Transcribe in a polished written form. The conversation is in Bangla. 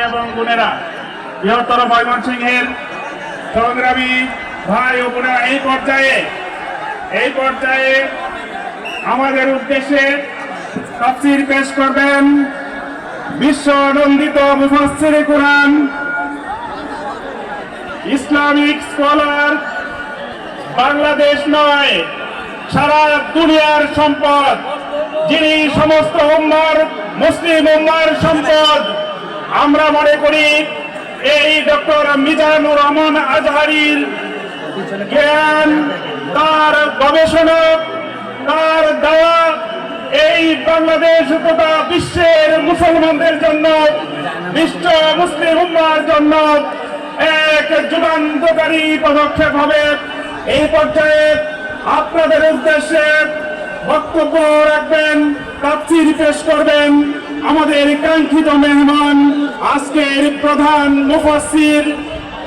এবং বোনেরা, বৃহত্তর ময়মনসিংহের সংগ্রামী ভাই ও বোনেরা, এই পর্যায়ে আমাদের উদ্দেশ্যে তাফসীর পেশ করবেন বিশ্ব নন্দিত মুফাসসিরে কুরআন, ইসলামিক স্কলার, বাংলাদেশ নয় সারা দুনিয়ার সম্পদ, যিনি সমস্ত মুসলিম উম্মার সম্পদ। আমরা মনে করি এই ডক্টর মিজানুর রহমান আজহারীর জ্ঞান, তার গবেষণা, তার দেওয়া এই বাংলাদেশ তথা বিশ্বের মুসলমানদের জন্য, বিশ্ব মুসলিম উম্মার জন্য এক যুগান্তকারী পদক্ষেপ হবে। এই পর্যায়ে আপনাদের উদ্দেশ্যে বক্তব্য রাখবেন, তাফসীর পেশ করবেন আমাদের কাঙ্ক্ষিত মেহমান, আজকের প্রধান মুফাসসির